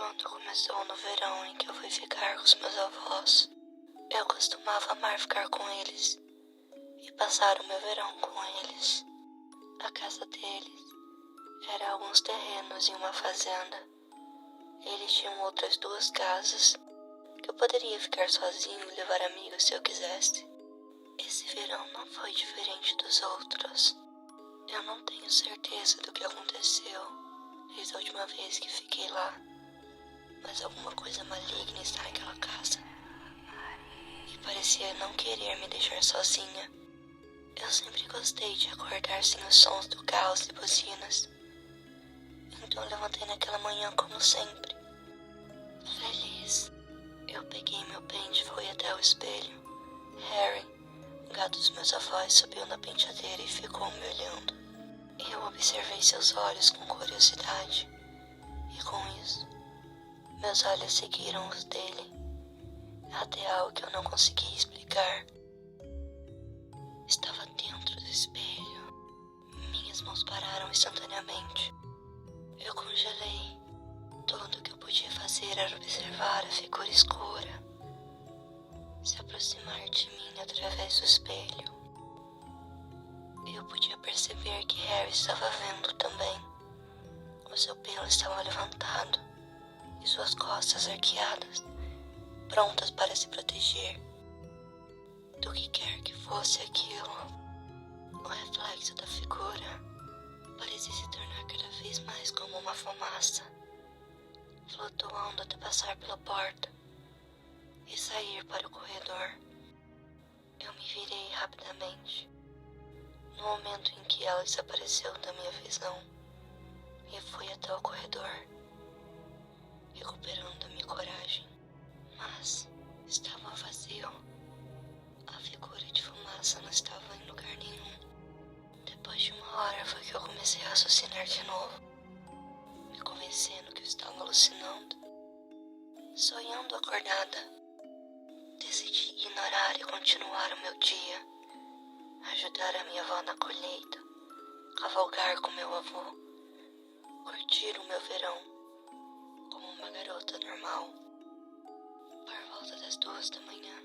Tudo começou no verão em que eu fui ficar com os meus avós. Eu costumava amar ficar com eles e passar o meu verão com eles. A casa deles era alguns terrenos e uma fazenda. Eles tinham outras 2 casas que eu poderia ficar sozinho e levar amigos se eu quisesse. Esse verão não foi diferente dos outros. Eu não tenho certeza do que aconteceu desde a última vez que fiquei lá, mas alguma coisa maligna está naquela casa e parecia não querer me deixar sozinha. Eu sempre gostei de acordar sem os sons do caos e buzinas, então eu levantei naquela manhã como sempre, feliz. Eu peguei meu pente e fui até o espelho. Harry, o gato dos meus avós, subiu na penteadeira e ficou me olhando. Eu observei seus olhos com curiosidade, e com isso, meus olhos seguiram os dele, até algo que eu não conseguia explicar. Estava dentro do espelho. Minhas mãos pararam instantaneamente. Eu congelei. Tudo o que eu podia fazer era observar a figura escura se aproximar de mim através do espelho. Eu podia perceber que Harry estava vendo também. O seu pelo estava levantado e suas costas arqueadas, prontas para se proteger do que quer que fosse aquilo. O reflexo da figura parecia se tornar cada vez mais como uma fumaça, flutuando até passar pela porta e sair para o corredor. Eu me virei rapidamente, no momento em que ela desapareceu da minha visão, e fui até o corredor, recuperando a minha coragem. Mas estava vazio. A figura de fumaça não estava em lugar nenhum. Depois de 1 hora foi que eu comecei a raciocinar de novo, me convencendo que eu estava alucinando. Sonhando acordada, decidi ignorar e continuar o meu dia, ajudar a minha avó na colheita, cavalgar com meu avô, curtir o meu verão como uma garota normal. Por volta das 2 da manhã,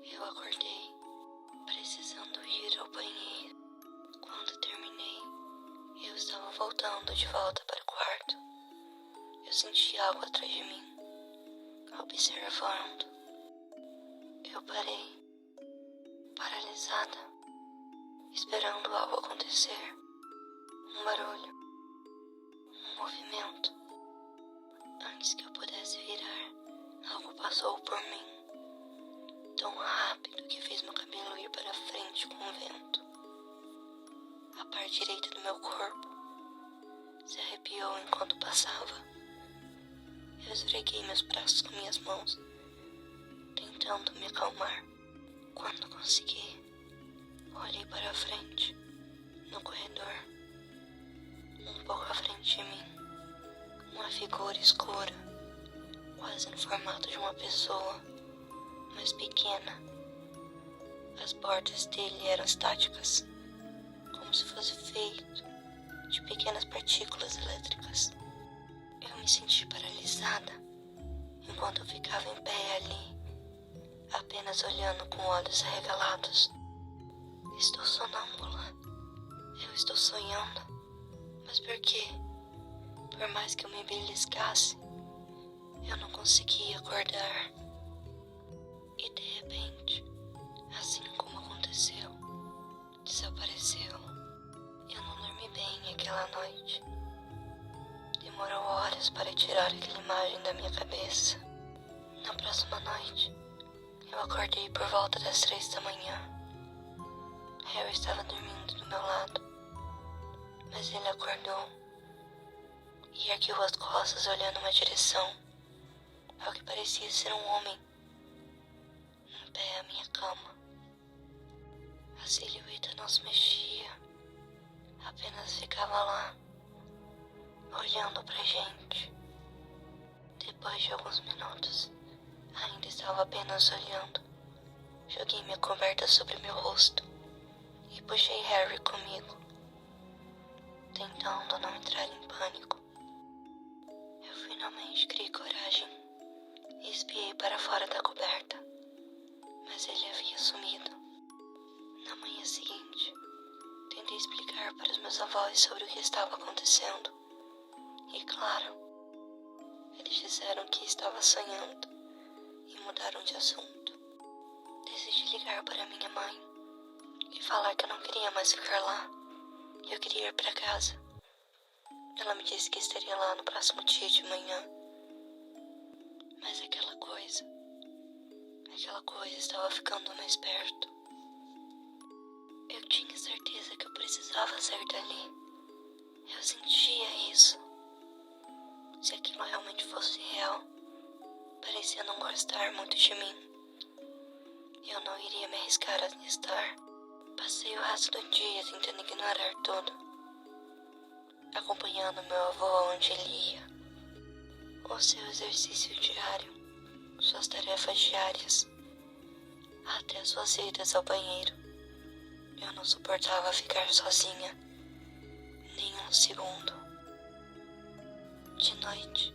eu acordei, precisando ir ao banheiro. Quando terminei, eu estava voltando de volta para o quarto. Eu senti algo atrás de mim, observando. Eu parei, paralisada, esperando algo acontecer. Um barulho, um movimento. Antes que eu pudesse virar, algo passou por mim, tão rápido que fez meu cabelo ir para frente com o vento. A parte direita do meu corpo se arrepiou enquanto passava. Eu esfreguei meus braços com minhas mãos, tentando me acalmar. Quando consegui, olhei para a frente, no corredor. Um pouco à frente de mim, uma figura escura, quase no formato de uma pessoa, mas pequena. As bordas dele eram estáticas, como se fosse feito de pequenas partículas elétricas. Eu me senti paralisada enquanto eu ficava em pé ali, apenas olhando com olhos arregalados. Estou sonâmbula. Eu estou sonhando. Mas por quê? Por mais que eu me beliscasse, eu não conseguia acordar. E de repente, assim como aconteceu, desapareceu. Eu não dormi bem aquela noite. Demorou horas para tirar aquela imagem da minha cabeça. Na próxima noite, eu acordei por volta das 3 da manhã. Harry estava dormindo do meu lado, mas ele acordou e ergueu as costas olhando uma direção, ao que parecia ser um homem, em pé à minha cama. A silhueta não se mexia, apenas ficava lá, olhando pra gente. Depois de alguns minutos, ainda estava apenas olhando. Joguei minha coberta sobre meu rosto e puxei Harry comigo, tentando não entrar em pânico. Eu fui Finalmente criei coragem e espiei para fora da coberta, mas ele havia sumido. Na manhã seguinte, tentei explicar para os meus avós sobre o que estava acontecendo. E claro, eles disseram que estava sonhando e mudaram de assunto. Decidi ligar para minha mãe e falar que eu não queria mais ficar lá. Eu queria ir para casa. Ela me disse que estaria lá no próximo dia de manhã. Mas aquela coisa estava ficando mais perto. Eu tinha certeza que eu precisava sair dali. Eu sentia isso. Se aquilo realmente fosse real, parecia não gostar muito de mim. Eu não iria me arriscar a estar. Passei o resto do dia tentando ignorar tudo, acompanhando meu avô onde ele ia, o seu exercício diário, suas tarefas diárias, até as suas idas ao banheiro. Eu não suportava ficar sozinha, nem um segundo. De noite,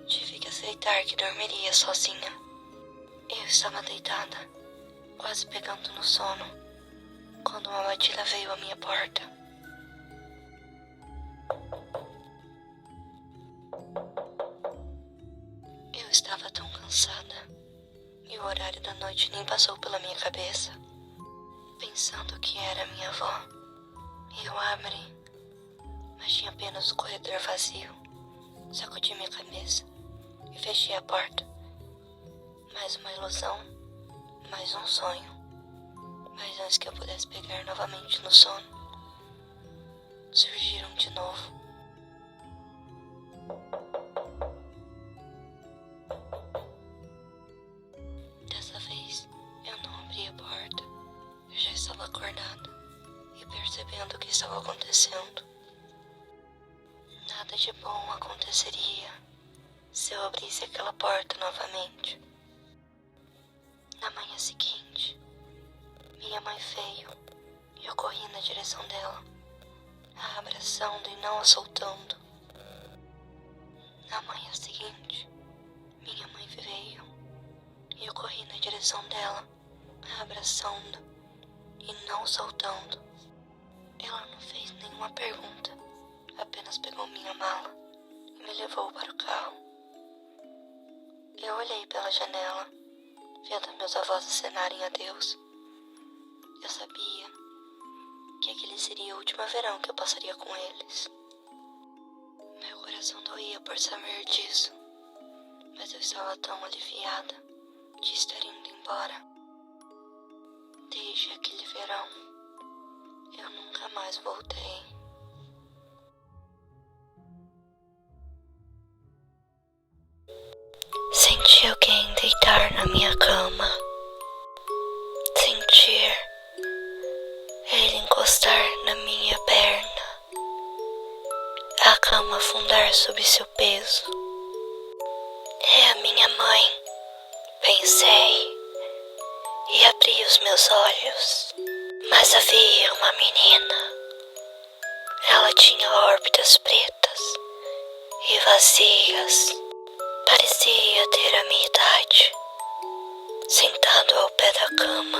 tive que aceitar que dormiria sozinha. Eu estava deitada, quase pegando no sono, quando uma batida veio à minha porta. Eu estava tão cansada, e o horário da noite nem passou pela minha cabeça. Pensando que era minha avó, eu abri, mas tinha apenas o corredor vazio. Sacudi minha cabeça e fechei a porta. Mais uma ilusão, mais um sonho. Mas antes que eu pudesse pegar novamente no sono, surgiram de novo. Dessa vez, eu não abri a porta. Eu já estava acordada e percebendo o que estava acontecendo. Nada de bom aconteceria se eu abrisse aquela porta novamente. Na manhã seguinte, minha mãe veio e eu corri na direção dela, a abraçando e não a soltando. Na manhã seguinte, minha mãe veio e eu corri na direção dela, a abraçando e não soltando. Ela não fez nenhuma pergunta, apenas pegou minha mala e me levou para o carro. Eu olhei pela janela, vendo meus avós acenarem adeus. Eu sabia que aquele seria o último verão que eu passaria com eles. Meu coração doía por saber disso, mas eu estava tão aliviada de estar indo embora. Desde aquele verão, eu nunca mais voltei. Senti alguém deitar na minha cama. Sentir ele encostar na minha perna. A cama afundar sob seu peso. É a minha mãe, pensei, e abri os meus olhos. Mas havia uma menina. Ela tinha órbitas pretas e vazias. Parecia ter a minha idade. Sentado ao pé da cama,